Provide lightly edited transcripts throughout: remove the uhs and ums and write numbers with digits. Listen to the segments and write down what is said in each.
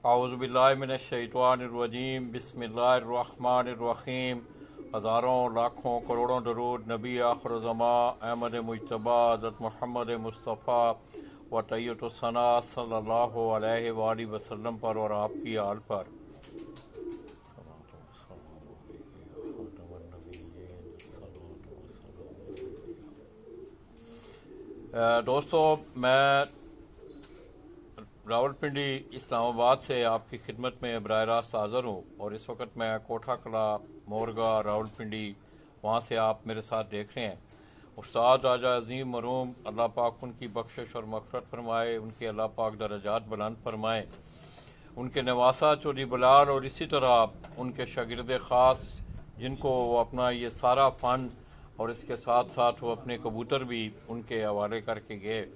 औज़ुबिल्लाहिमिनश्शैतानिर्रजीम बिस्मिल्लाहिर्रहमानिर्रहीम। हज़ारों लाखों करोड़ों दरूद नबी आखिर ज़मा अहमद मुज्तबा हज़रत मोहम्मद मुस्तफ़ा व तैय्यतुस्सना सल्लल्लाहु अलैहि वसल्लम पर और आपकी आल पर। दोस्तों, मैं रावलपिंडी इस्लामाबाद से आपकी खिदमत में बराह रास्त हाज़िर हूँ और इस वक्त मैं कोठा कला मोरगा रावलपिंडी वहाँ से आप मेरे साथ देख रहे हैं। उस्ताद राजा अज़ीम मरूम अल्लाह पाक उनकी बख्शिश और मग़फ़िरत फरमाए, उनके अल्लाह पाक दर्जात बुलंद फरमाए, उनके नवासा चौधरी बिलाल और इसी तरह उनके शागिर्द ख़ास जिनको वो अपना ये सारा फ़न और इसके साथ साथ वो अपने कबूतर भी उनके हवाले करके गए,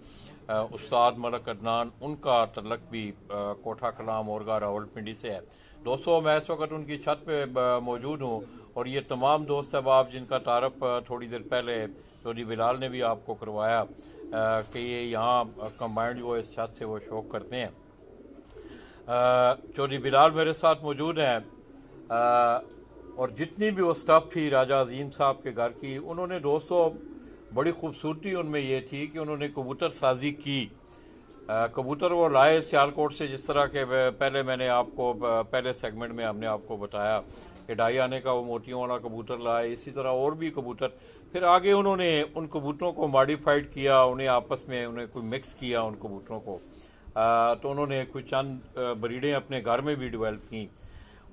उस्ताद मलक अदनान, उनका तल्लक भी कोठा कला मोरगा रावलपिंडी से है। दोस्तों, मैं इस वक्त उनकी छत पे मौजूद हूँ और ये तमाम दोस्त अहबाब जिनका तारफ़ थोड़ी देर पहले चौधरी बिलाल ने भी आपको करवाया कि ये यहाँ कंबाइंड जो इस छत से वो शौक़ करते हैं। चौधरी बिलाल मेरे साथ मौजूद हैं और जितनी भी वो स्टाफ थी राजा अजीम साहब के घर की, उन्होंने दोस्तों बड़ी खूबसूरती उनमें ये थी कि उन्होंने कबूतर साजी की। कबूतर वो लाए सियालकोट से, जिस तरह के पहले मैंने आपको पहले सेगमेंट में हमने आपको बताया कि ढाई आने का वो मोतियों वाला कबूतर लाए, इसी तरह और भी कबूतर। फिर आगे उन्होंने उन कबूतरों को मॉडिफाइड किया, उन्हें आपस में उन्हें कोई मिक्स किया उन कबूतरों को, तो उन्होंने कुछ चंद ब्रीडें अपने घर में भी डेवलप की।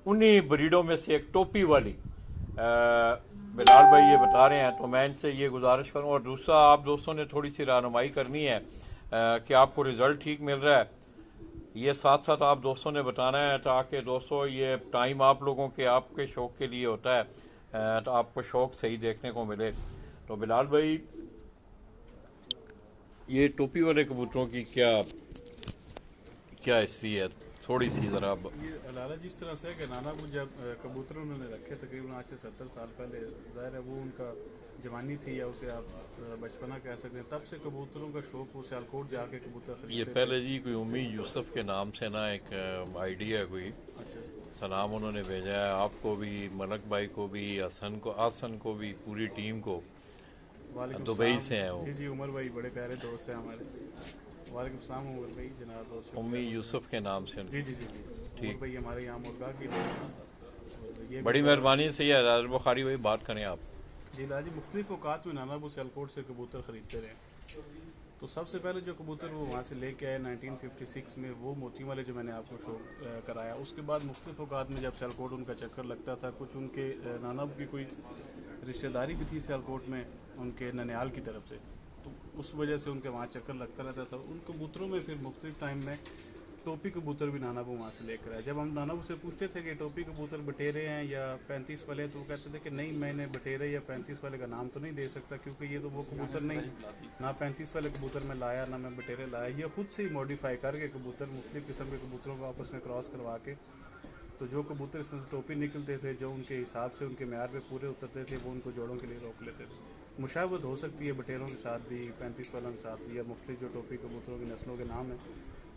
उन्हीं ब्रीडों में से एक टोपी वाली बिलाल भाई ये बता रहे हैं, तो मैं इनसे ये गुजारिश करूँ। और दूसरा, आप दोस्तों ने थोड़ी सी रहनुमाई करनी है कि आपको रिज़ल्ट ठीक मिल रहा है, ये साथ साथ आप दोस्तों ने बताना है, ताकि दोस्तों ये टाइम आप लोगों के आपके शौक़ के लिए होता है, तो आपको शौक़ सही देखने को मिले। तो बिलाल भाई, ये टोपी वाले कबूतरों की क्या क्या हिस्ट्री है, थोड़ी सी ज़रा। ये लाला जिस तरह से है कि नाना को जब कबूतर उन्होंने रखे तकरीबन आज से 70 साल पहले, ज़ाहिर है वो उनका जवानी थी या उसे आप बचपना कह सकते हैं, तब से कबूतरों का शौक़, वो सियालकोट जाके कबूतर खरीदते ये पहले जी कोई उम्मी यूसुफ के नाम से ना एक आइडिया है कोई, अच्छा, सलाम उन्होंने भेजा है आपको भी, मलक भाई को भी, आसन को भी, पूरी टीम को। वालेकुम दुबई सलाम। से हैं वो, जी जी, उमर भाई बड़े प्यारे दोस्त हैं हमारे। वालेकुम सलाम उमर भाई, जनाब बहुत उम्मी शुक्रिया। यूसुफ के नाम से। जी जी जी जी, उमर भाई हमारे यहाँ मुर्गा की दोस्त हैं। और ये बड़ी मेहरबानी से है राज बुखारी भाई, बात करें आप। जी लाजी मुख्तलिफ औकात में नाना वो सियालकोट से कबूतर ख़रीदते रहे। तो सबसे पहले जो कबूतर वो वहाँ से लेके आए 1956 में, वो मोती वाले जो मैंने आपको शो कराया। उसके बाद मुख्तलिफ औकात में जब सियालकोट उनका चक्कर लगता था, कुछ उनके नाना की कोई रिश्तेदारी भी थी सियालकोट में उनके ननिहाल की तरफ से, तो उस वजह से उनके वहाँ चक्कर लगता रहता था। उन कबूतरों में फिर मुख्तलिफ टाइम में टोपी कबूतर भी नानाबू वहाँ से लेकर आए। जब हम नानाबू से पूछते थे कि टोपी कबूतर बटेरे हैं या 35 वाले, तो वो कहते थे कि नहीं, मैंने बटेरे या 35 वाले का नाम तो नहीं दे सकता, क्योंकि ये तो वो कबूतर नहीं, ना 35 वाले कबूतर में लाया, ना मैं बटेरे लाया। ये खुद से ही मॉडिफाई करके कबूतर मुख्तलिफ किस्म के कबूतरों को आपस में क्रॉस करवा के, तो जो कबूतर इसमें से टोपी निकलते थे, जो उनके हिसाब से उनके म्यार पे पूरे उतरते थे, वो उनको जोड़ों के लिए रोक लेते थे। मुशावत हो सकती है बटेरों के साथ भी, 35 वालों के साथ भी, या मुख्तलिफ जो टोपी कबूतरों की नस्लों के नाम हैं,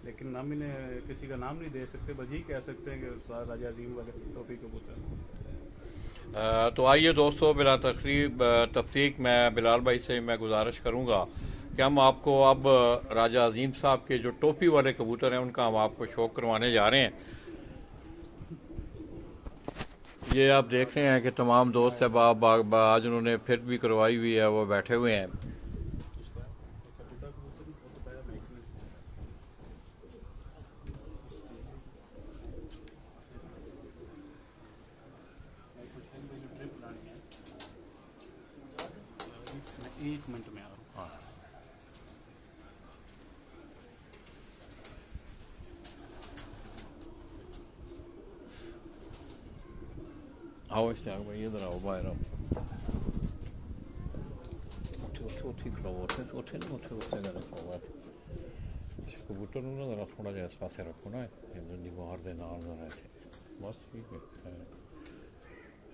लेकिन नाम इन्हें किसी का नाम नहीं दे सकते, बस यही कह सकते हैं कि उस्ताद राजा अजीम वाले टोपी कबूतर। तो आइए दोस्तों, बिला तफसीक मैं बिलाल भाई से मैं गुजारिश करूँगा कि हम आपको अब राजा अजीम साहब के जो टोपी वाले कबूतर हैं उनका हम आपको शौक़ करवाने जा रहे हैं। ये आप देख रहे हैं कि तमाम दोस्त अहबाब आज उन्होंने फिर भी करवाई हुई है, वो बैठे हुए हैं। एक मिनट में आ रहा हूँ। आओ इससे आओ भाई, इधर आओ, बाहर आओ। कबूतर जरा थोड़ा जहा इस पास रखो ना, दीवार के नाल जरा इतने, बस ठीक है,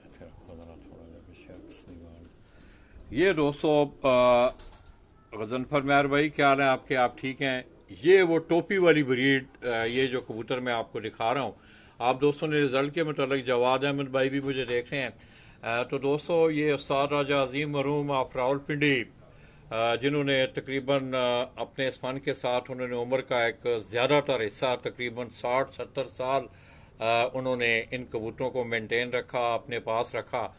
इतने रखो जरा थोड़ा जहा पीछे दीवार। ये दोस्तों गजनफर मैर भाई, क्या हाल है आपके, आप ठीक हैं? ये वो टोपी वाली ब्रीड, ये जो कबूतर मैं आपको दिखा रहा हूँ, आप दोस्तों ने रिजल्ट के मतलब जवाद अहमद भाई भी मुझे देख रहे हैं। तो दोस्तों ये उस्ताद राजा अजीम मरूम ऑफ रावलपिंडी, जिन्होंने तकरीबन अपने इस फन के साथ उन्होंने उम्र का एक ज़्यादातर हिस्सा तकरीबन 60-70 साल उन्होंने इन कबूतरों को मेंटेन रखा, अपने पास रखा।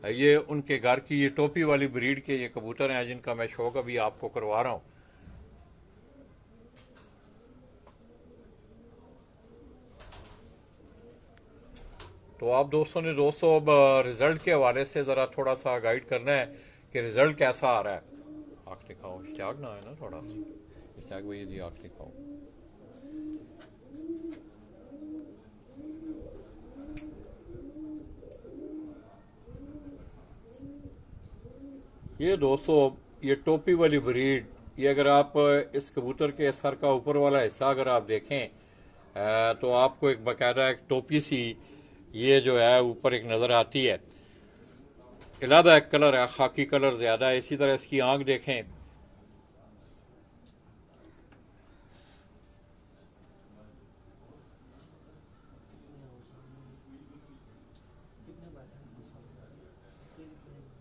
ये उनके घर की ये टोपी वाली ब्रीड के ये कबूतर हैं जिनका मैं शौक अभी आपको करवा रहा हूँ। तो आप दोस्तों ने अब रिजल्ट के हवाले से ज़रा थोड़ा सा गाइड करना है कि रिजल्ट कैसा आ रहा है। आँख दिखाओ, इश्तियाक ना है ना थोड़ा, इश्तियाक भाई जी आँख दिखाओ। ये दोस्तों ये टोपी वाली ब्रीड, ये अगर आप इस कबूतर के सर का ऊपर वाला हिस्सा अगर आप देखें तो आपको एक बाकायदा एक टोपी सी ये जो है ऊपर एक नज़र आती है। अलग एक कलर है, खाकी कलर ज़्यादा है। इसी तरह इसकी आंख देखें,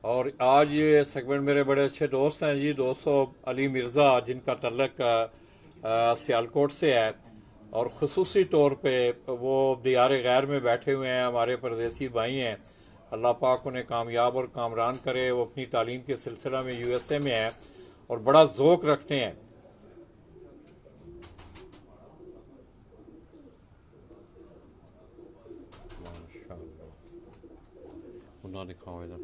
और आज ये सेगमेंट मेरे बड़े अच्छे दोस्त हैं जी, दोस्तों अली मिर्ज़ा, जिनका तल्लक सियालकोट से है, और ख़ुसूसी तौर पे वो दियार गैर में बैठे हुए हैं, हमारे परदेसी भाई हैं। अल्लाह पाक उन्हें कामयाब और कामरान करे। वो अपनी तालीम के सिलसिला में USA में हैं और बड़ा ज़ौक़ रखते हैं। माशाअल्लाह, दिखाओ इधर,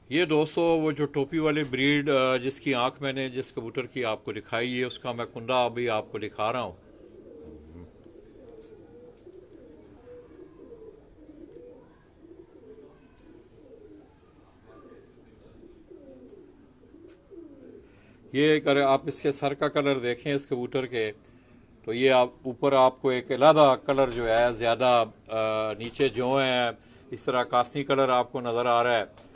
ये दोस्तों वो जो टोपी वाली ब्रीड जिसकी आंख मैंने जिस कबूतर की आपको दिखाई है, उसका मैं कुंडा अभी आपको दिखा रहा हूँ। ये अगर आप इसके सर का कलर देखें इस कबूतर के, तो ये आप ऊपर आपको एक अलग कलर जो है ज़्यादा नीचे जो है इस तरह कास्नी कलर आपको नज़र आ रहा है।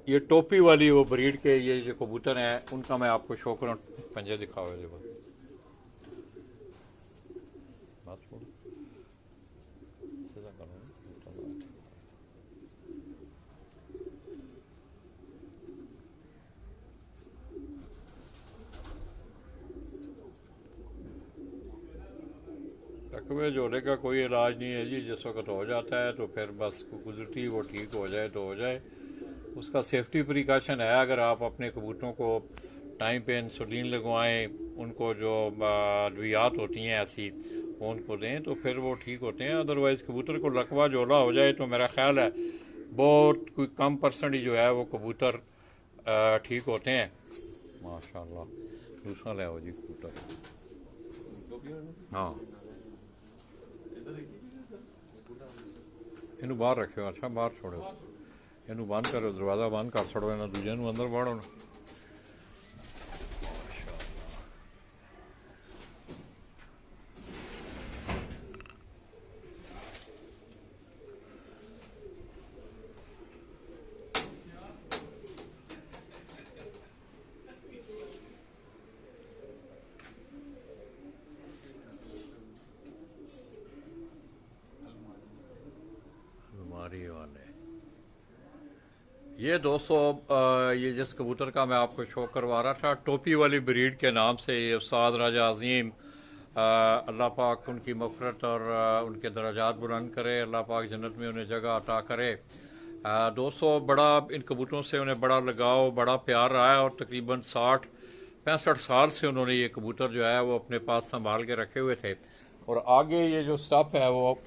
ये टोपी वाली वो ब्रीड के ये जो कबूतर हैं उनका मैं आपको शो करूँ। पंजे दिखाओ ये बात छोड़ो, सीधा करो। रकबे जोड़े का कोई इलाज नहीं है जी, जिस वक्त हो जाता है तो फिर बस गुजरती वो ठीक हो जाए तो हो जाए। उसका सेफ्टी प्रिकॉशन है, अगर आप अपने कबूतरों को टाइम पे इंसुलिन लगवाएं, उनको जो अद्वियात होती हैं ऐसी वो उनको दें तो फिर वो ठीक होते हैं। अदरवाइज़ कबूतर को लकवा जोला हो जाए तो मेरा ख्याल है बहुत कोई कम परसेंट ही जो है वो कबूतर ठीक होते हैं। माशाल्लाह, दूसरा ले आओ जी कबूतर। हाँ, इनू बाहर रखियो, अच्छा बाहर छोड़ो, इनू बंद करो, दरवाज़ा बंद कर छोड़ो, इन्हें दूजे अंदर बाड़ो ना। बीमारी वाले ये दोस्तों ये जिस कबूतर का मैं आपको शो करवा रहा था, टोपी वाली ब्रीड के नाम से, ये उस्ताद राजा अजीम, अल्लाह पाक उनकी मफ़रत और उनके दर्जात बुलंद करे, अल्लाह पाक जन्नत में उन्हें जगह अता करे। दोस्तों बड़ा इन कबूतरों से उन्हें बड़ा लगाव, बड़ा प्यार रहा है और तकरीबन 60-65 साल से उन्होंने ये कबूतर जो है वो अपने पास संभाल के रखे हुए थे। और आगे ये जो स्टफ है वो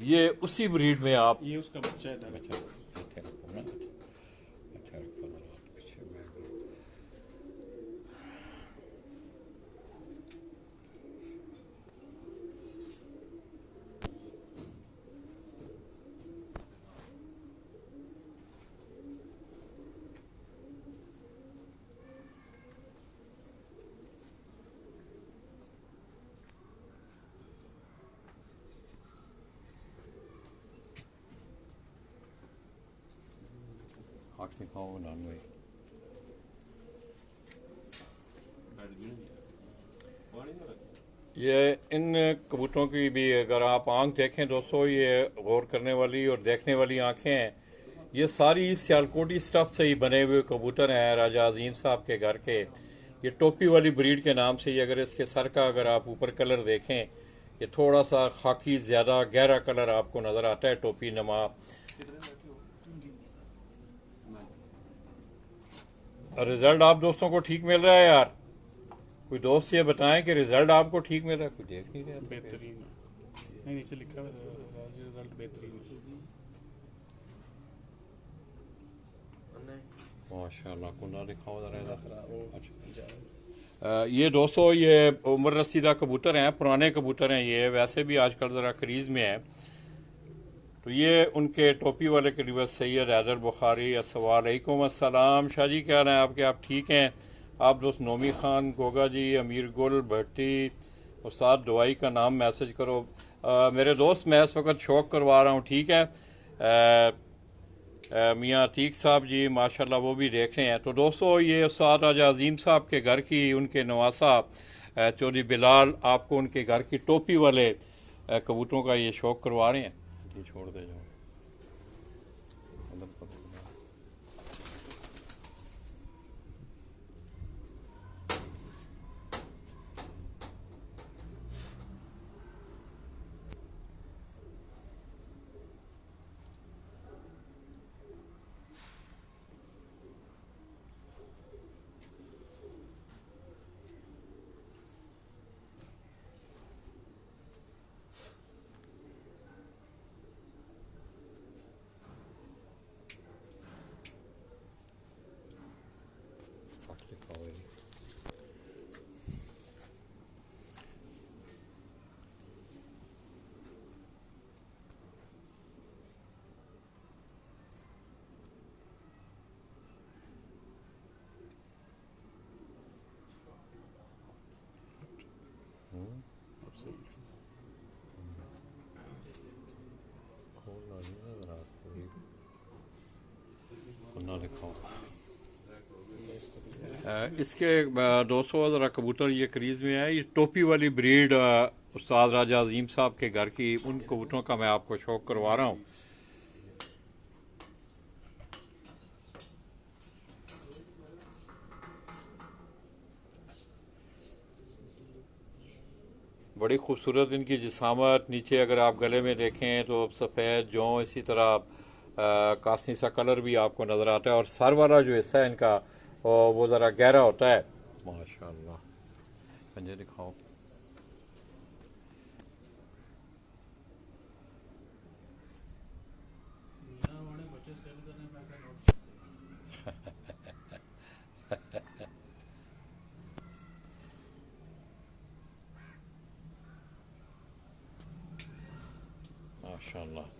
ये उसी ब्रीड में आप ये उसका बच्चा है। अच्छा रखो ना, अच्छा रखो ज़रा पीछे मैं दिखाओ नान भाई। ये इन कबूतरों की भी अगर आप आंख देखें दोस्तों, ये गौर करने वाली और देखने वाली आंखें हैं। ये सारी सियालकोटी स्टफ से ही बने हुए कबूतर हैं राजा अजीम साहब के घर के। ये टोपी वाली ब्रीड के नाम से ही, अगर इसके सर का अगर आप ऊपर कलर देखें, ये थोड़ा सा खाकी ज़्यादा गहरा कलर आपको नज़र आता है, टोपी नमा। रिजल्ट आप दोस्तों को ठीक मिल रहा है यार? कोई दोस्त ये बताएं कि रिजल्ट आपको ठीक मिल रहा है? कोई देख नहीं रहा। बेहतरीन नहीं, नीचे लिखा है रिजल्ट बेहतरीन है। माशाल्लाह कुंडा दिखाओ जरा। अच्छा, ये दोस्तों ये उमर रसीदा कबूतर हैं, पुराने कबूतर हैं ये, वैसे भी आजकल ज़रा क्रीज़ में है। तो ये उनके टोपी वाले करीब सैयद हैदर बुखारी। अस्सलाम अस्सलाम शाह जी, क्या हाल है आपके? आप ठीक हैं? आप दोस्त नोमी खान गोगा जी, अमीर गुल भट्टी, उस्ताद दवाई का नाम मैसेज करो। मेरे दोस्त मैं इस वक्त शौक करवा रहा हूँ, ठीक है। मियाँ अतीक साहब जी माशाल्लाह वो भी देख रहे हैं। तो दोस्तों ये उस्ताद राजा अजीम साहब के घर की, उनके नवासा चौधरी बिलाल आपको उनके घर की टोपी वाले कबूतरों का ये शौक करवा रहे हैं। ये छोड़ दे जाओ। इसके 200 ज़रा कबूतर ये क्रीज़ में है। ये टोपी वाली ब्रीड उस्ताद राजा अजीम साहब के घर की, उन कबूतरों का मैं आपको शौक करवा रहा हूँ। बड़ी खूबसूरत इनकी जिसामत। नीचे अगर आप गले में देखें तो सफ़ेद जौ, इसी तरह कास्नी सा कलर भी आपको नज़र आता है। और सर वाला जो हिस्सा है इनका वो ज़रा गहरा होता है। माशाल्लाह, पंजे दिखाओ। माशाल्लाह।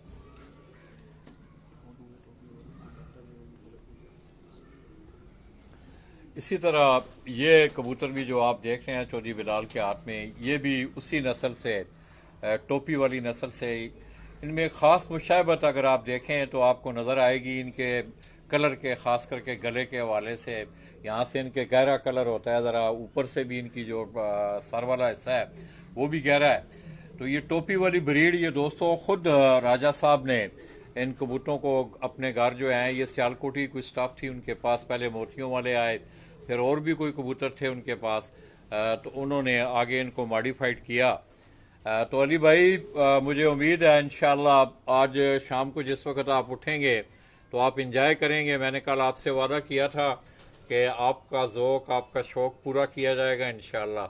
इसी तरह ये कबूतर भी जो आप देख रहे हैं चौधरी बिलाल के हाथ में, ये भी उसी नस्ल से, टोपी वाली नस्ल से। इनमें ख़ास मुशाबत अगर आप देखें तो आपको नज़र आएगी इनके कलर के, ख़ास करके गले के हवाले से। यहाँ से इनके गहरा कलर होता है, ज़रा ऊपर से भी इनकी जो सर वाला हिस्सा है वो भी गहरा है। तो ये टोपी वाली ब्रीड ये दोस्तों ख़ुद राजा साहब ने इन कबूतरों को अपने घर जो हैं, ये सियालकोटी कोई स्टाफ थी उनके पास, पहले मोतियों वाले आए, फिर और भी कोई कबूतर थे उनके पास, तो उन्होंने आगे इनको मॉडिफाइड किया। तो अली भाई मुझे उम्मीद है इंशाल्लाह आज शाम को जिस वक्त आप उठेंगे तो आप इंजॉय करेंगे। मैंने कल आपसे वादा किया था कि आपका ज़ौक़, आपका शौक़ पूरा किया जाएगा इंशाल्लाह।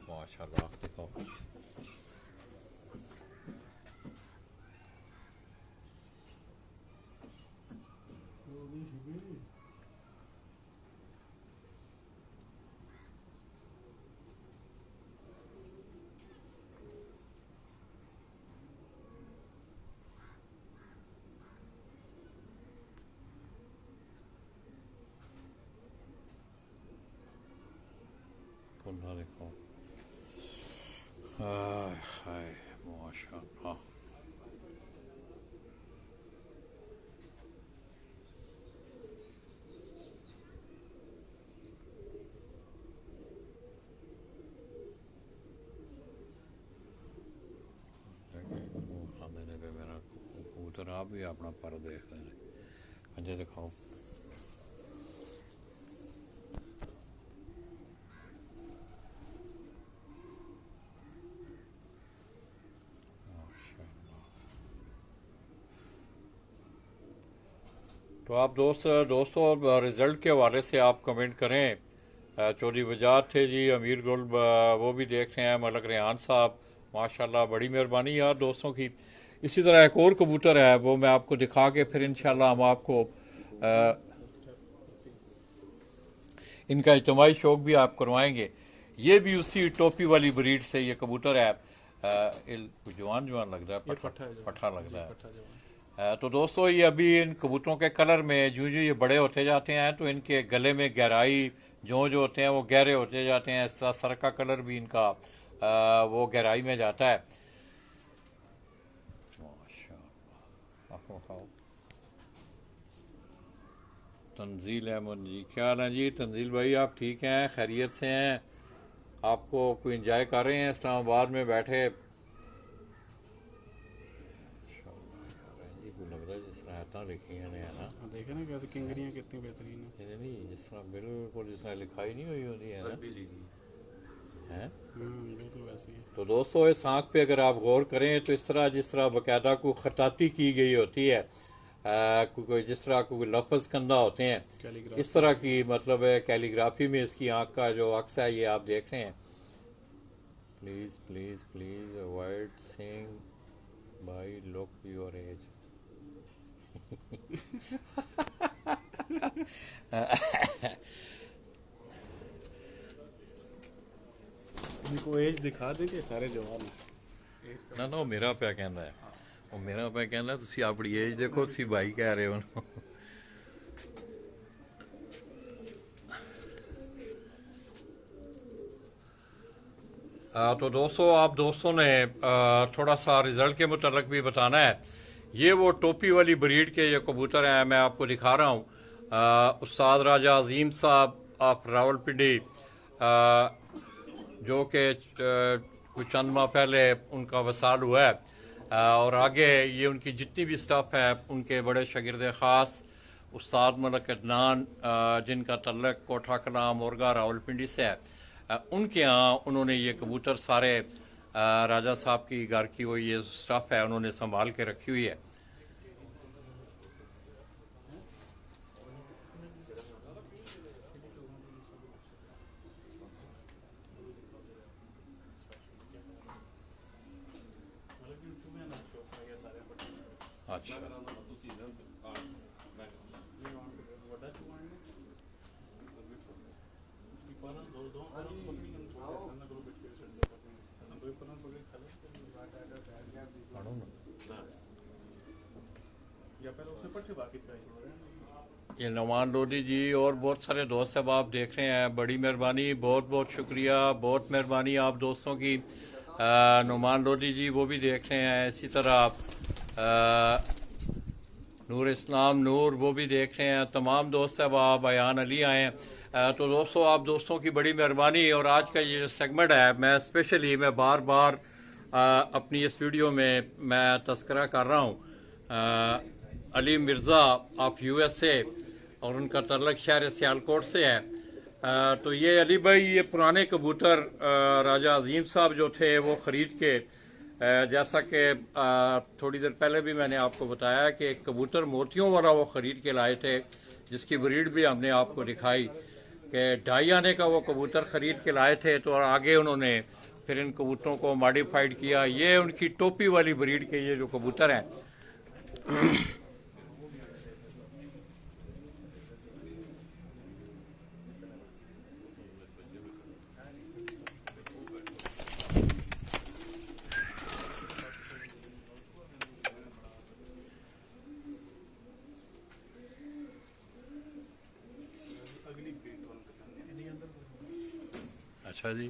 माशाल्लाह देखो। कुंडा देखो। हाय माशाल्लाह। कबूतर आप भी अपना पर देख लें, पंजे दिखाओ। तो आप दोस्तों रिज़ल्ट के हवाले से आप कमेंट करें। चौधरी वजाद थे जी, अमीर गुल वो भी देख रहे हैं, मलक रेहान साहब, माशाल्लाह बड़ी मेहरबानी यार दोस्तों की। इसी तरह एक और कबूतर है, वो मैं आपको दिखा के फिर इंशाल्लाह हम आपको इनका इज्तिमाई शौक भी आप करवाएंगे। ये भी उसी टोपी वाली ब्रीड से ये कबूतर है। जवान जवान लग रहा है, पट्ठा लग रहा है। तो दोस्तों ये अभी इन कबूतरों के कलर में जो ये बड़े होते जाते हैं तो इनके गले में गहराई जो होते हैं वो गहरे होते जाते हैं। इस तरह सर का कलर भी इनका वो गहराई में जाता है। माशाअल्लाह। तंजील अहमद जी, क्या हाल है जी? तंजील भाई आप ठीक हैं, खैरियत से हैं? आपको कोई इंजॉय कर रहे हैं इस्लामाबाद में बैठे? लग रहा है जिस तरह हाथा लिखी है ना, देखे ना कैसे किंगरियाँ कितनी बेहतरीन है। ये नहीं जिस तरह बिल्कुल जिस तरह लिखाई नहीं हुई होती है ना, है बिल्कुल वैसी है। तो दोस्तों इस आँख पे अगर आप गौर करें तो इस तरह जिस तरह बाकायदा को खताती की गई होती है, कोई जिस तरह कोई लफ्ज़ कंधा होते हैं, इस तरह की मतलब है कैलीग्राफी में इसकी आँख का जो अक्स है ये आप देख रहे हैं। Please please please avoid saying by look your age. इनको एज दिखा दे के सारे जवान ना ना मेरा पे कहना है, वो मेरा पे कहना तुसी अपनी एज देखो, तुसी भाई कह रहे हो। तो दोस्तों आप दोस्तों ने थोड़ा सा रिज़ल्ट के मुतालिक भी बताना है। ये वो टोपी वाली ब्रीड के ये कबूतर हैं, मैं आपको दिखा रहा हूँ। उस्ताद राजा अजीम साहब ऑफ रावलपिंडी, जो कि कुछ चंद माह पहले उनका वसाल हुआ है, और आगे ये उनकी जितनी भी स्टाफ है उनके बड़े शागिर्द ख़ास उस्ताद मलक अदनान, जिनका तल्लक कोठा कलाम मुर्गा रावलपिंडी से है, उनके यहाँ उन्होंने ये कबूतर सारे राजा साहब की घर की वो ये स्टाफ है उन्होंने संभाल के रखी हुई है। अच्छा ये नुमान लोधी जी और बहुत सारे दोस्त अब आप देख रहे हैं, बड़ी मेहरबानी, बहुत बहुत शुक्रिया, बहुत मेहरबानी आप दोस्तों की। नुमान लोधी जी वो भी देख रहे हैं, इसी तरह नूर इस्लाम नूर वो भी देख रहे हैं, तमाम दोस्त अब आप बयान अली आए हैं। तो दोस्तों आप दोस्तों की बड़ी मेहरबानी। और आज का ये जो सेगमेंट है मैं स्पेशली मैं बार बार अपनी इस वीडियो में मैं तस्करा कर रहा हूँ अली मिर्ज़ा ऑफ USA, और उनका तल्लक शहर सियालकोट से है। तो ये अली भाई ये पुराने कबूतर राजा अजीम साहब जो थे वो ख़रीद के, जैसा कि थोड़ी देर पहले भी मैंने आपको बताया कि एक कबूतर मोतियों वाला वो ख़रीद के लाए थे, जिसकी ब्रीड भी हमने आपको दिखाई कि 2.5 आने का वो कबूतर ख़रीद के लाए थे। तो आगे उन्होंने फिर इन कबूतरों को मॉडिफाइड किया। ये उनकी टोपी वाली ब्रीड के ये जो कबूतर हैं अच्छा जी,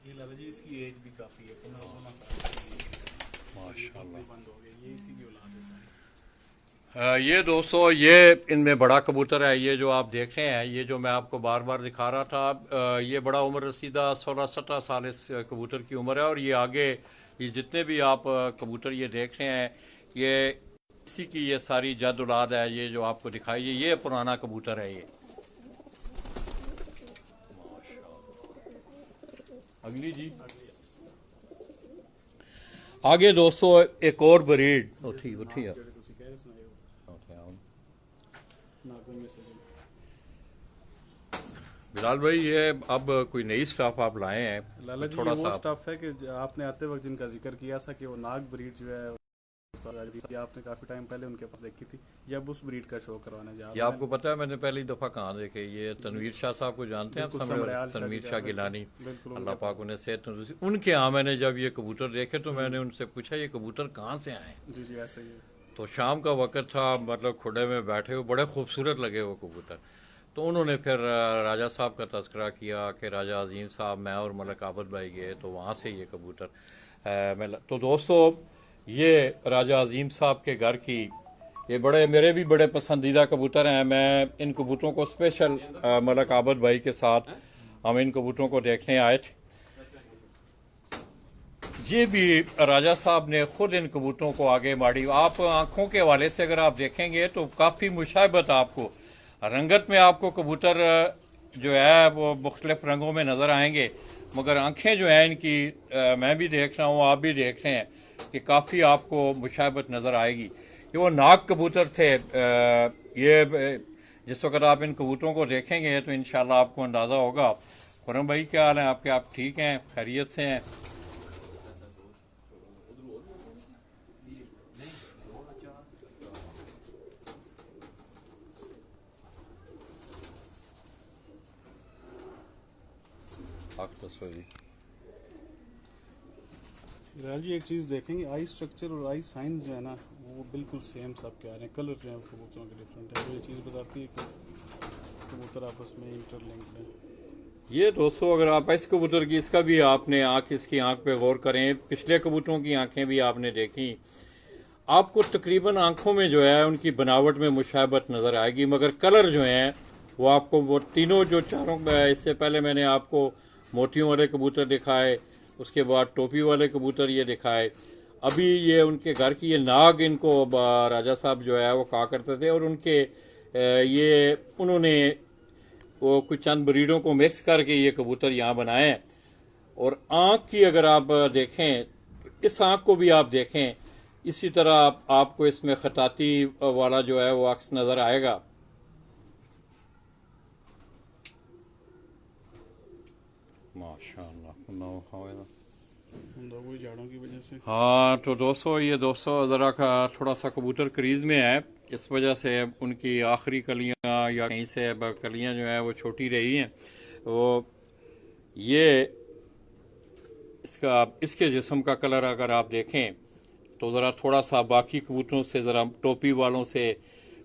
ये लाला जी इसकी एज भी काफ़ी है, 15-16 साल की। माशाल्लाह। बंद हो गए, ये इसी की औलाद है सारी। ये दोस्तों, ये इनमें बड़ा कबूतर है, ये जो आप देख रहे हैं, ये जो मैं आपको बार बार दिखा रहा था, ये बड़ा उम्र रसीदा 16-17 साल इस कबूतर की उम्र है। और ये आगे ये जितने भी आप कबूतर ये देख रहे हैं, ये इसी की ये सारी जद औलाद है। ये जो आपको दिखाई, ये पुराना कबूतर है। ये अगली जी, आगे दोस्तों एक और ब्रीड उठी उठी है। ਜਿਹੜੇ ਤੁਸੀਂ ਕਹਿ ਰਹੇ ਸੁਣਾਏ ਹੋ, नागों में से बिलाल भाई, ये अब कोई नई स्टाफ आप लाए हैं, लाला जी, थोड़ा ये वो सा स्टफ है कि आपने आते वक्त जिनका जिक्र किया था कि वो नाग ब्रीड जो है, ये आपने काफ़ी टाइम पहले उनके पास देखी थी, या अब उस ब्रीड का शो करवाने जा ये रहे हैं। आपको पता है मैंने पहली दफ़ा कहाँ देखे? ये तनवीर शाह साहब को जानते हैं आप? बिल्कुल, समझो, समरयाल शाह तनवीर जी, शाह बिल्कुल, गिलानी, बिल्कुल, अल्लाह उनके पाक उन्हें सेहत तंदुरुस्ती। उनके यहाँ मैंने जब ये कबूतर देखे तो मैंने उनसे पूछा ये कबूतर कहाँ से आए? जी जी, ऐसे ही है। तो शाम का वक्त था, मतलब खुडे में बैठे हुए, बड़े खूबसूरत लगे वो कबूतर। तो उन्होंने फिर राजा साहब का तस्करा किया कि राजा अजीम साहब, मैं और मलक आबद भाई गए तो वहाँ से ये कबूतर तो दोस्तों, ये राजा अजीम साहब के घर की ये बड़े मेरे भी बड़े पसंदीदा कबूतर हैं। मैं इन कबूतरों को स्पेशल मलक आबद भाई के साथ हम इन कबूतरों को देखने आए थे। ये भी राजा साहब ने खुद इन कबूतरों को आगे बाढ़ी। आप आंखों के हवाले से अगर आप देखेंगे तो काफ़ी मुशाबत आपको रंगत में आपको कबूतर जो है वो मुख्तलिफ रंगों में नज़र आएंगे, मगर आंखें जो हैं इनकी मैं भी देख रहा हूँ, आप भी देख रहे हैं कि काफ़ी आपको मुशाबत नज़र आएगी। ये वो नाग कबूतर थे। ये जिस वक्त आप इन कबूतरों को देखेंगे तो इंशाल्लाह आपको अंदाज़ा होगा। खुरम भाई, क्या हाल है आपके? आप ठीक हैं, खैरियत से हैं? राज जी, एक चीज़ देखेंगे, आई स्ट्रक्चर और आई साइंस जो है ना, वो बिल्कुल सेम सब के आ रहे हैं। कलर जो है कबूतरों के डिफरेंट है, तो ये चीज़ बताती है कि कबूतर आपस में इंटरलिंक्ड है। ये दोस्तों, अगर आप इस कबूतर की, इसका भी आपने इसकी आंख पे गौर करें, पिछले कबूतरों की आंखें भी आपने देखी, आपको तकरीबन आंखों में जो है उनकी बनावट में मुशाबत नज़र आएगी, मगर कलर जो हैं वो आपको वो तीनों जो चारों, इससे पहले मैंने आपको मोतियों वाले कबूतर दिखाए, उसके बाद टोपी वाले कबूतर ये दिखाए, अभी ये उनके घर की ये नाग, इनको राजा साहब जो है वो कहा करते थे। और उनके ये उन्होंने वो कुछ चंद ब्रीडों को मिक्स करके ये कबूतर यहाँ बनाए हैं। और आँख की अगर आप देखें, इस आँख को भी आप देखें, इसी तरह आपको इसमें खताती वाला जो है वो अक्स नज़र आएगा। माशाअल्लाह, वही झाड़ों की वजह से। हाँ, तो दोस्तों, ये दोस्तों ज़रा का थोड़ा सा कबूतर क्रीज में है, इस वजह से उनकी आखिरी कलियां या कहीं से कलियां जो है वो छोटी रही हैं। वो ये इसके जिस्म का कलर अगर आप देखें तो ज़रा थोड़ा सा बाकी कबूतरों से, ज़रा टोपी वालों से,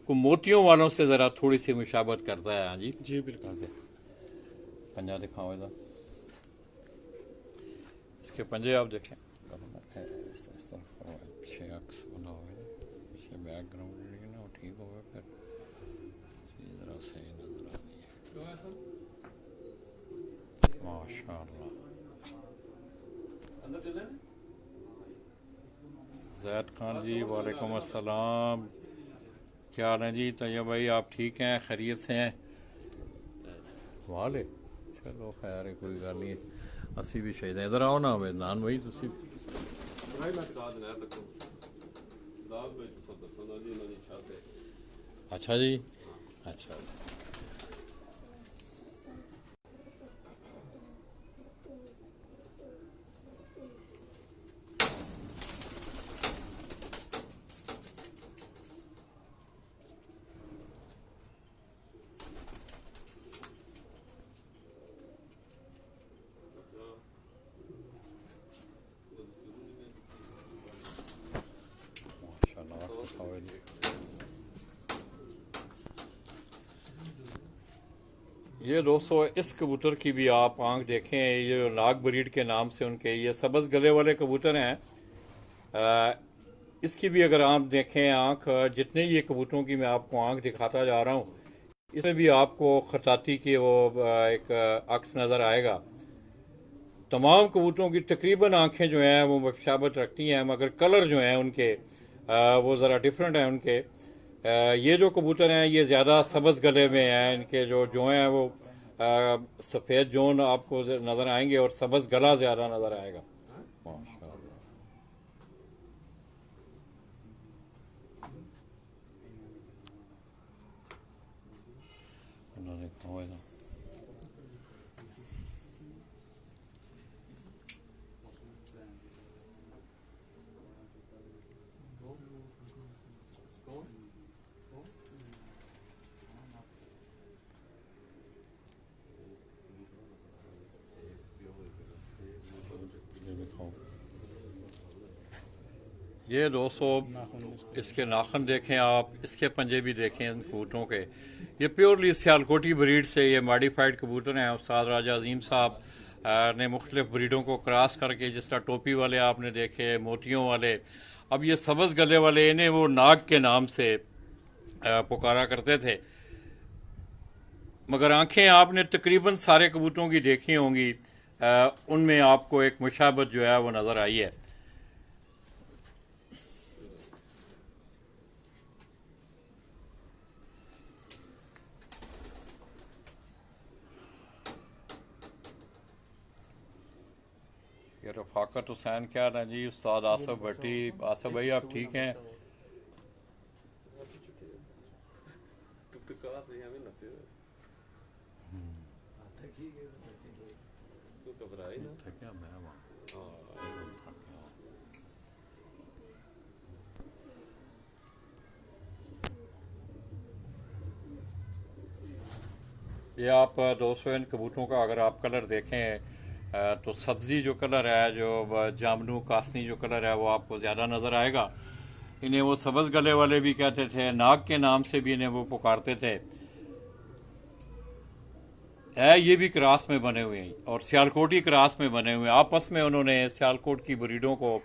मोतियों वालों से ज़रा थोड़ी सी मुशाबत करता है। हाँ जी जी बिल्कुल। पंजा दिखाओ इधर, इसके पंजे आप देखें, पीछे अक्स बना हुआ है, पीछे बैकग्राउंड ना वो ठीक होगा, फिर ज़रा सही नज़र आ रही है। माशाअल्लाह। जैद खान जी, वालेकुम अस्सलाम, क्या हाल है जी? तैयब भाई, आप ठीक हैं, खैरियत से हैं? वाले चलो खैर है, कोई गल नहीं, असी भी शहीद हैं। इधर आओ ना वेदनान भाई, तुसी अच्छा जी, अच्छा ये दोस्तों, इस कबूतर की भी आप आंख देखें, ये जो नाग ब्रीड के नाम से उनके ये सब्ज़ गले वाले कबूतर हैं, इसकी भी अगर आप देखें आँख, जितने ये कबूतरों की मैं आपको आँख दिखाता जा रहा हूँ, इसमें भी आपको खताती की वो एक अक्स नज़र आएगा। तमाम कबूतरों की तकरीबन आंखें जो हैं वो मुशाबत रखती हैं, मगर कलर जो हैं उनके वो ज़रा डिफरेंट हैं उनके। ये जो कबूतर हैं ये ज़्यादा सब्ज़ गले में हैं, इनके जो जो हैं वो सफ़ेद जोन आपको नज़र आएंगे और सब्ज़ गला ज़्यादा नज़र आएगा। माशाअल्लाह। उन्होंने कहा है ना। ये दोस्तों इसके नाखून देखें आप, इसके पंजे भी देखें इन कबूतरों के। ये प्योरली सियालकोटी ब्रीड से ये मॉडिफाइड कबूतर हैं। उस्ताद राजा अजीम साहब ने मुख्तलिफ ब्रीडों को क्रॉस करके, जिस तरह टोपी वाले आपने देखे, मोतियों वाले, अब ये सब्ज़ गले वाले, इन्हें वो नाग के नाम से पुकारा करते थे। मगर आंखें आपने तकरीबन सारे कबूतरों की देखी होंगी, उनमें आपको एक मुशाबत जो है वो नज़र आई है। ये रफाकत हुसैन क्या ना जी, उस्ताद आसफ भट्टी। आसफ भाई आप ठीक हैं? ये आप दोस्तों इन कबूतरों का अगर आप कलर देखें तो सब्ज़ी जो कलर है, जो जामनू कासनी जो कलर है, वो आपको ज़्यादा नज़र आएगा। इन्हें वो सब्ज़ गले वाले भी कहते थे, नाग के नाम से भी इन्हें वो पुकारते थे। ये भी क्रास में बने हुए हैं और सियालकोटी क्रास में बने हुए हैं। आपस में उन्होंने सियालकोट की ब्रीडों को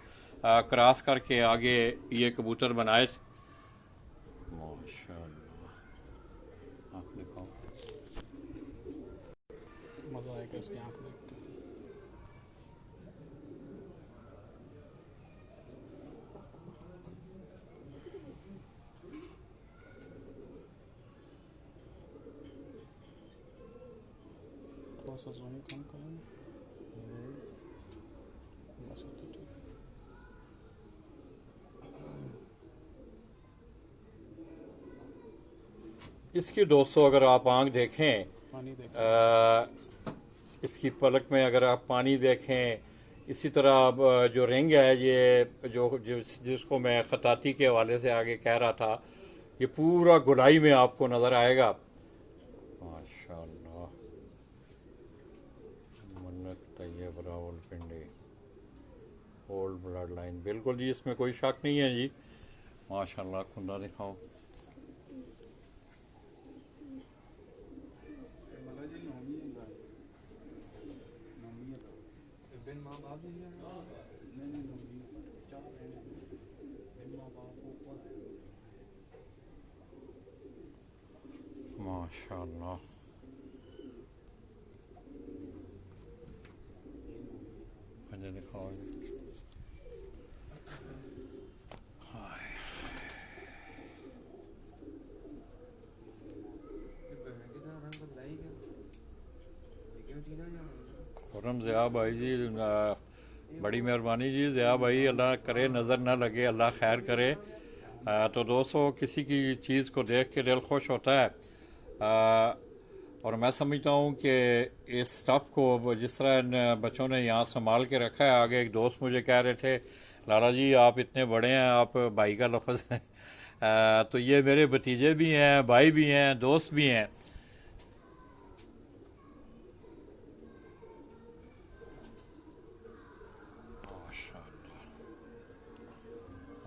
क्रास करके आगे ये कबूतर बनाए थे। माशाअल्लाह। आप दिखाओ। मज़ा आएगा इसकी आँख देख के। थोड़ा सा जूम कम करेंगे, बस तो ठीक। इसकी दोस्तों अगर आप आंख देखें, पानी देखें। इसकी पलक में अगर आप पानी देखें, इसी तरह अब जो रिंग है ये जिसको मैं खताती के हवाले से आगे कह रहा था, ये पूरा गुलाई में आपको नज़र आएगा। माशाअल्लाह। Mannat Tayyab Rawalpindi, old blood line, बिल्कुल जी, इसमें कोई शक नहीं है जी। माशाअल्लाह। खुदा दिखाओ। माशाअल्लाह। मुझे दिखाओ। खुरम ज़िया भाई जी, बड़ी मेहरबानी जी ज़िया भाई, अल्लाह करे नज़र ना लगे, अल्लाह खैर करे। तो दोस्तों किसी की चीज़ को देख के दिल खुश होता है, और मैं समझता हूँ कि इस स्टफ़ को जिस तरह इन बच्चों ने यहाँ संभाल के रखा है। आगे एक दोस्त मुझे कह रहे थे, लाला जी आप इतने बड़े हैं, आप भाई का लफ्ज़ है। तो ये मेरे भतीजे भी हैं, भाई भी हैं, दोस्त भी हैं।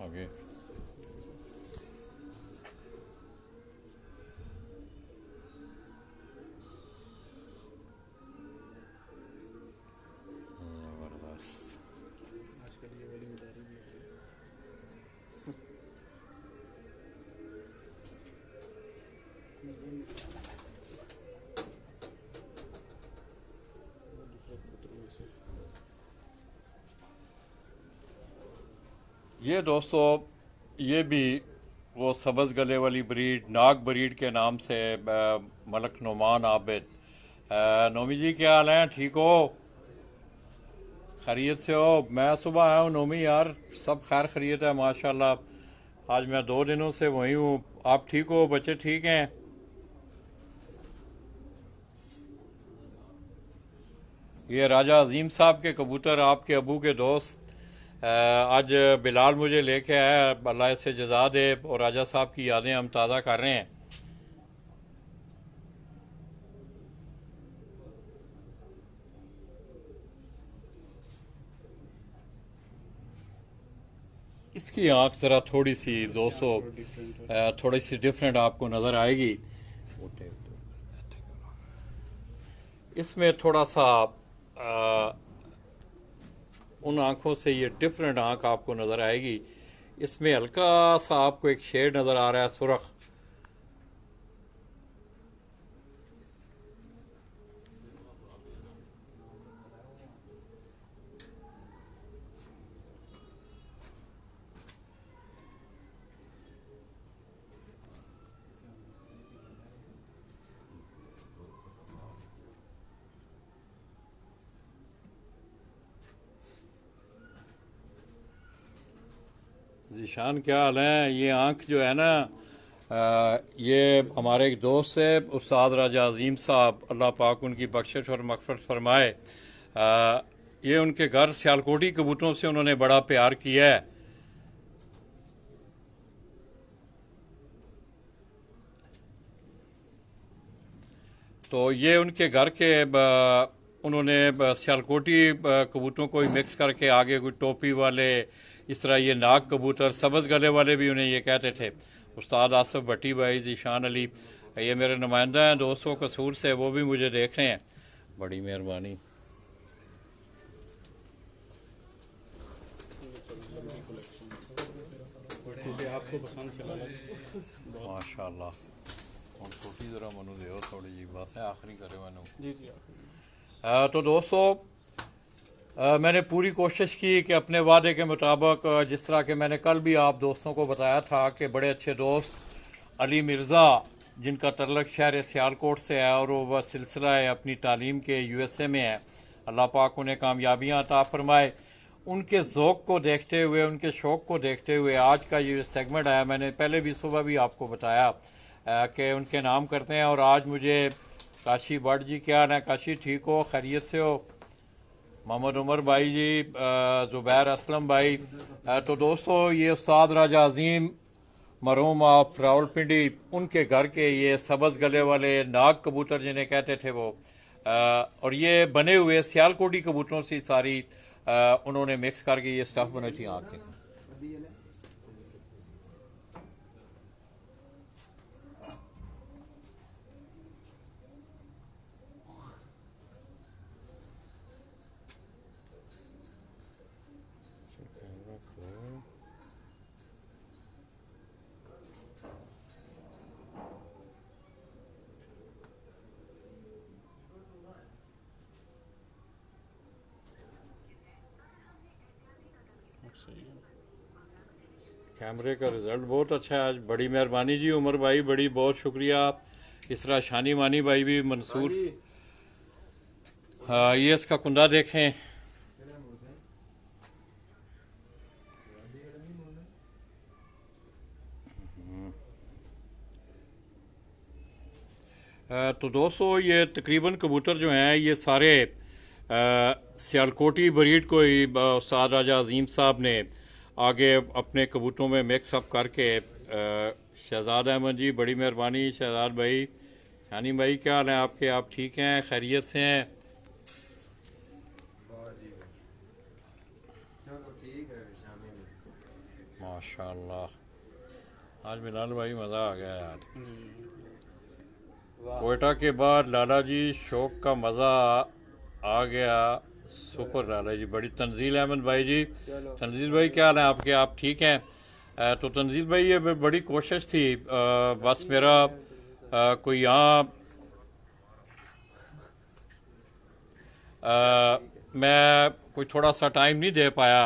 आगे जबरदस्त। आजकल ये वाली मदारी भी है। ये दोस्तों, ये भी वो सब्ज़ गले वाली ब्रीड, नाग ब्रीड के नाम से मलक नुमान आबिद। नोमी जी क्या हाल है, ठीक हो? खैरियत से हो? मैं सुबह आया हूँ नोमी यार, सब खैर खैरियत है माशाल्लाह। आज मैं 2 दिनों से वहीं हूँ। आप ठीक हो? बच्चे ठीक हैं? ये राजा अजीम साहब के कबूतर, आपके अबू के दोस्त। आज बिलाल मुझे लेके आया, अल्लाह से जज़ा दे, और राजा साहब की यादें हम ताज़ा कर रहे हैं। इसकी आंख ज़रा थोड़ी सी इसकी आँख 200 थोड़ी डिफरेंट है। थोड़ी सी डिफरेंट आपको नज़र आएगी। इसमें थोड़ा सा उन आंखों से ये डिफरेंट आंख आपको नज़र आएगी। इसमें हल्का सा आपको एक शेड नज़र आ रहा है, सुर्ख। जीशान क्या हाल है? ये आंख जो है ना, ये हमारे एक दोस्त है उस्ताद राजा अजीम साहब, अल्लाह पाक उनकी बख्शिश और मग़फ़िरत फरमाए। ये उनके घर सियालकोटी कबूतरों से उन्होंने बड़ा प्यार किया है। तो ये उनके घर के उन्होंने सियालकोटी कबूतरों को ही मिक्स करके आगे कोई टोपी वाले, इस तरह ये नाग कबूतर, सब्ज़ गले वाले भी उन्हें ये कहते थे। उस्ताद आसफ भट्टी भाई, जीशान अली, ये मेरे नुमाइंदा हैं दोस्तों कसूर से, वो भी मुझे देख रहे हैं। बड़ी मेहरबानी। लंबी कलेक्शन मुझे आपको पसंद चला बहुत। माशाल्लाह। और छोटी ज़रा मनु दे थोड़ी जी, बस है आखिरी करे मनु। जी जी आप तो दोस्तों, मैंने पूरी कोशिश की कि अपने वादे के मुताबिक, जिस तरह के मैंने कल भी आप दोस्तों को बताया था कि बड़े अच्छे दोस्त अली मिर्ज़ा, जिनका तल्लक शहर सियालकोट से है और वो सिलसिला है अपनी तालीम के USA में है, अल्लाह पाक उन्हें कामयाबियाँ अता फरमाए। उनके ज़ौक़ को देखते हुए, उनके शौक़ को देखते हुए आज का ये सेगमेंट आया। मैंने पहले भी सुबह भी आपको बताया कि उनके नाम करते हैं। और आज मुझे काशी भट्ट जी, क्या ना काशी, ठीक हो? खैरियत से हो? मोहम्मद उमर भाई जी, ज़ुबैर असलम भाई। तो दोस्तों, ये उस्ताद राजा अजीम मरहूम ऑफ रावलपिंडी, उनके घर के ये सब्ज़ गले वाले नाग कबूतर जिन्हें कहते थे वो, और ये बने हुए सियालकोटी कबूतरों से सारी उन्होंने मिक्स करके ये स्टफ़ बनाई थी आँखें। सही है। कैमरे का रिज़ल्ट बहुत अच्छा है आज। बड़ी मेहरबानी जी उमर भाई, बड़ी बहुत शुक्रिया। इस तरह शानी मानी भाई भी, मंसूर। हाँ, ये इसका कुंदा देखें। तो दोस्तों, ये तकरीबन कबूतर जो हैं ये सारे सियालकोटी ब्रीड को ही उस्ताद राजा अजीम साहब ने आगे अपने कबूतरों में मिक्स अप करके, शहजाद अहमद जी, बड़ी मेहरबानी शहजाद भाई। शानी भाई क्या हाल है आपके? आप ठीक हैं? खैरियत से हैं? माशाल्लाह। आज बिलाल भाई मज़ा आ गया यार। कोयटा के बाद लाला जी शौक का मज़ा आ गया। सुपर लाला जी, बड़ी। तंजील अहमद भाई जी, तंजील भाई क्या हाल है आपके? आप ठीक हैं? तो तंजील भाई, ये बड़ी कोशिश थी, बस मेरा कोई यहाँ मैं कोई थोड़ा सा टाइम नहीं दे पाया।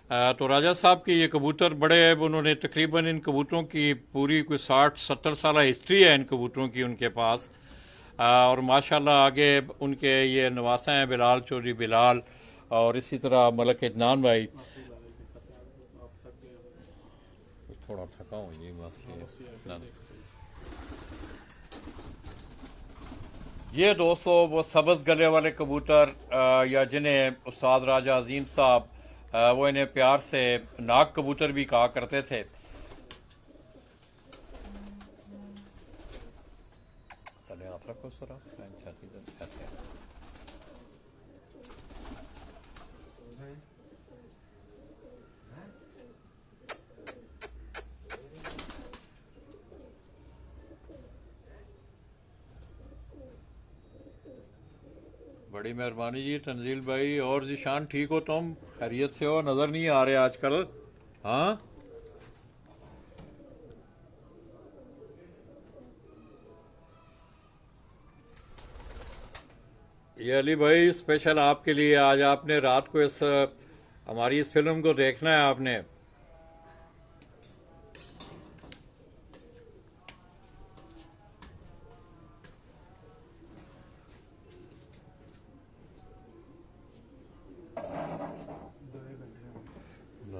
तो राजा साहब के ये कबूतर बड़े, उन्होंने तकरीबन इन कबूतरों की पूरी कोई 60-70 साल हिस्ट्री है इन कबूतरों की उनके पास। और माशाल्लाह आगे उनके ये नवासा हैं बिलाल चौधरी बिलाल, और इसी तरह मलक इदनान भाई। थोड़ा थका हूँ जी बस ये दोस्तों वो सब्ज़ गले वाले कबूतर, या जिन्हें उस्ताद राजा अजीम साहब वो इन्हें प्यार से नाग कबूतर भी कहा करते थे। तले हाथ रखो सर आप, छाती दर्द कहते हैं। बड़ी मेहरबानी जी तंजील भाई। और जीशान ठीक हो तुम? खैरियत से हो? नज़र नहीं आ रहे आजकल। हाँ ये अली भाई स्पेशल आपके लिए आज, आपने रात को इस हमारी इस फिल्म को देखना है आपने।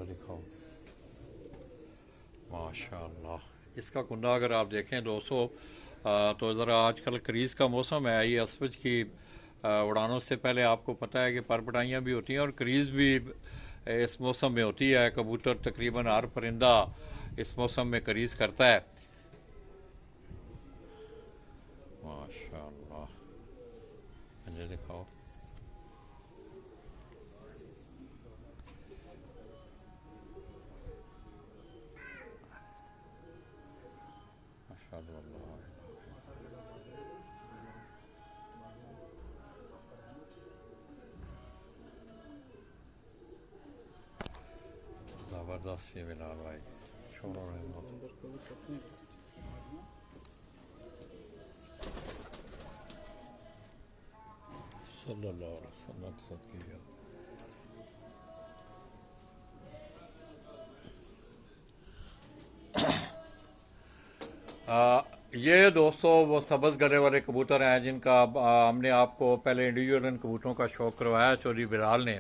दिखाओ माशाल्लाह इसका कुंडा अगर आप देखें दोस्तों, तो ज़रा आजकल करीज़ का मौसम है, ये असवज की उड़ानों से पहले आपको पता है कि परपटाइयाँ भी होती हैं और करीज़ भी इस मौसम में होती है। कबूतर तकरीबन हर परिंदा इस मौसम में करीज़ करता है। माशाल्लाह मुझे दिखाओ। माशाल्लाह ज़बरदस्त ये बिलाल भाई, छोड़ो नहीं। सल्लल्लाहु अलैहि वसल्लम सल्लल्लाहु। ये दोस्तों वो सब्ज़ गले वाले कबूतर हैं जिनका हमने आपको पहले इंडिविजुअल इन कबूतरों का शौक़ करवाया चौधरी बिलाल ने।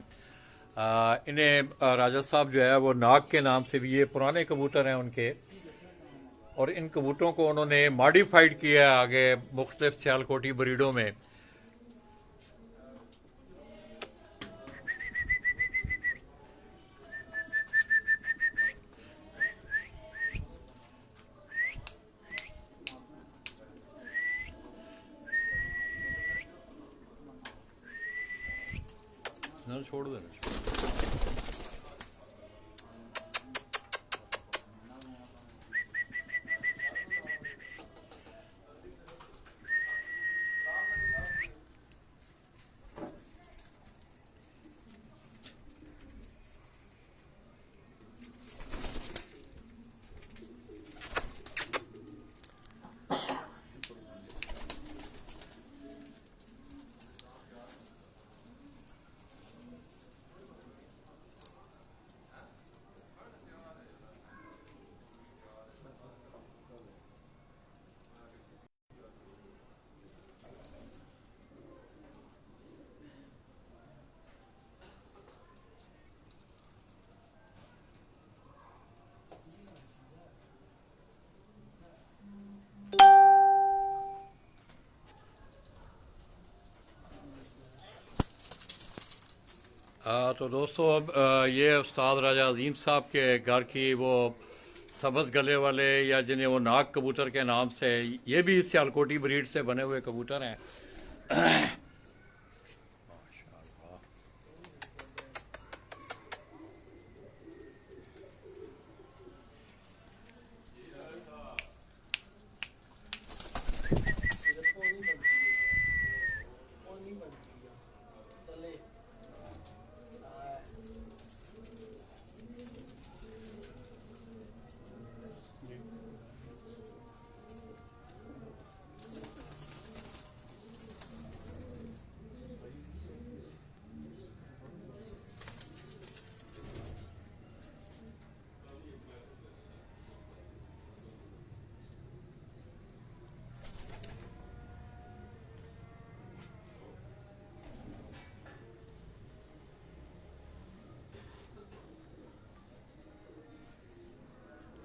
इन्हें राजा साहब जो है वो नाग के नाम से भी, ये पुराने कबूतर हैं उनके, और इन कबूतरों को उन्होंने मॉडिफाइड किया है आगे मुख्तलिफ सियालकोटी ब्रीडों में। छोड़ देना। तो दोस्तों अब ये उस्ताद राजा अजीम साहब के घर की वो सब्ज़ गले वाले, या जिन्हें वो नाग कबूतर के नाम से, ये भी सियालकोटी ब्रीड से बने हुए कबूतर हैं।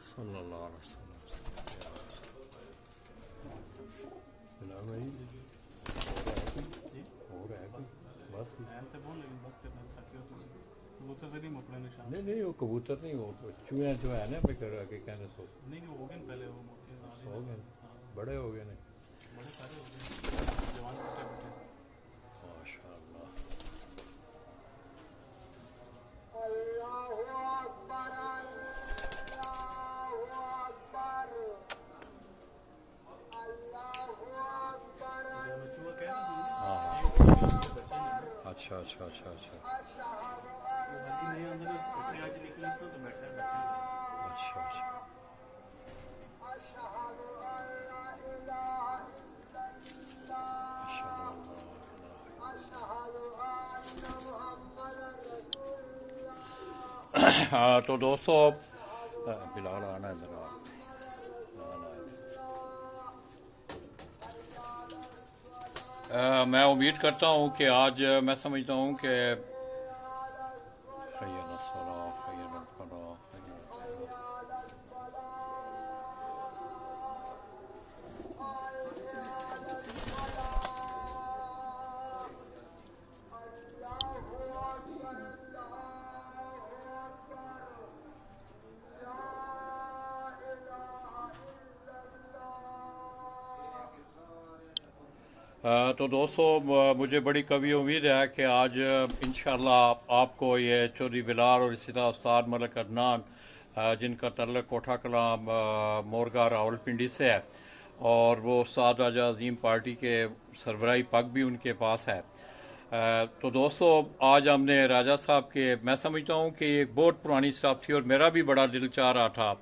सल्लल्लाहु अलैहि वसल्लम। बिलाल भाई जी और है कोई? बस ही। मैं तो बोल लेकिन बस करना थके हो तुम कबूतर से नहीं मोकले निशान नहीं वो कबूतर नहीं, वो तो चूहे जो है ना फिर आगे कहने सो नहीं वो हो गए न पहले वो मोके हो गए, बड़े हो गए ने बड़े सारे हो गए जवान कटे बैठे माशाअल्लाह। जब चूहा कह रहा था हाँ ना एक साल के बच्चे हैं ना अच्छा अच्छा अच्छा अच्छा वो बाकी नहीं अंदर बच्चे आज निकले इसमें तो बैठे हैं बच्चे अच्छा अच्छा। हाँ तो दोस्तों बिलाल आना है मेरा मैं उम्मीद करता हूँ कि आज मैं समझता हूँ कि तो दोस्तों मुझे बड़ी कभी उम्मीद है कि आज इंशाल्लाह आपको ये चौधरी बिलाल और इसी तरह उस्ताद मलिक अदनान जिनका तल्लुक़ कोठा कलाम मोरगा रावलपिंडी से है और वो उस्ताद राजा अजीम पार्टी के सरबराही पग भी उनके पास है। तो दोस्तों आज हमने राजा साहब के, मैं समझता हूँ कि एक बहुत पुरानी स्टाफ थी और मेरा भी बड़ा दिल चाह रहा था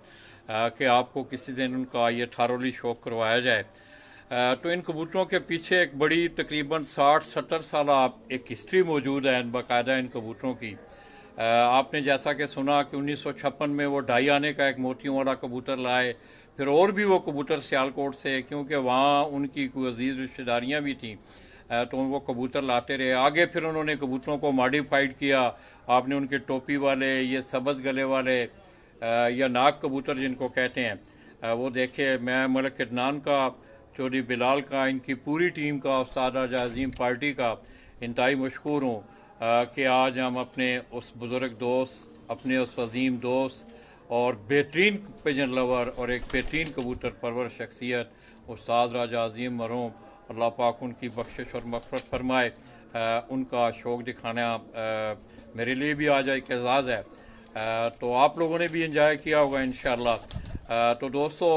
कि आपको किसी दिन उनका ये थारोली शौक करवाया जाए। तो इन कबूतरों के पीछे एक बड़ी तकरीबन 60-70 साल एक हिस्ट्री मौजूद है बाकायदा इन कबूतरों की। आपने जैसा कि सुना कि 1956 में वो ढाई आने का एक मोतियों वाला कबूतर लाए, फिर और भी वो कबूतर सियालकोट से, क्योंकि वहाँ उनकी कोई अजीज़ रिश्तेदारियाँ भी थीं, तो वो कबूतर लाते रहे। आगे फिर उन्होंने कबूतरों को मॉडिफाइड किया, आपने उनके टोपी वाले, ये सब्ज़ गले वाले या नाग कबूतर जिनको कहते हैं वो देखे। मैं मलिक अदनान का, चौधरी बिलाल का, इनकी पूरी टीम का, उस्ताद राजा अजीम पार्टी का इंतहाई मशहूर हूँ कि आज हम अपने उस बुज़ुर्ग दोस्त, अपने उस अजीम दोस्त और बेहतरीन पिजन लवर और एक बेहतरीन कबूतर परवर शख्सियत उस्ताद राजा अजीम मरहूम, अल्लाह पाक उनकी बख्शिश और मग़फ़िरत फरमाए, उनका शौक़ दिखाना मेरे लिए भी आज एक एज़ाज़ है। तो आप लोगों ने भी इंजॉय किया होगा इंशाअल्लाह। तो दोस्तों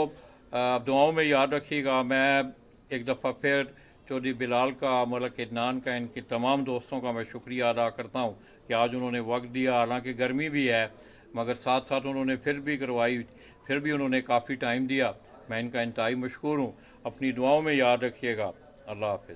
दुआओं में याद रखिएगा। मैं एक दफ़ा फिर चौधरी बिलाल का, मलिक अदनान का, इनके तमाम दोस्तों का मैं शुक्रिया अदा करता हूँ कि आज उन्होंने वक्त दिया, हालांकि गर्मी भी है मगर साथ साथ उन्होंने फिर भी करवाई, फिर भी उन्होंने काफ़ी टाइम दिया। मैं इनका इंतहाई मशकूर हूँ। अपनी दुआओं में याद रखिएगा। अल्लाह हाफ़िज़।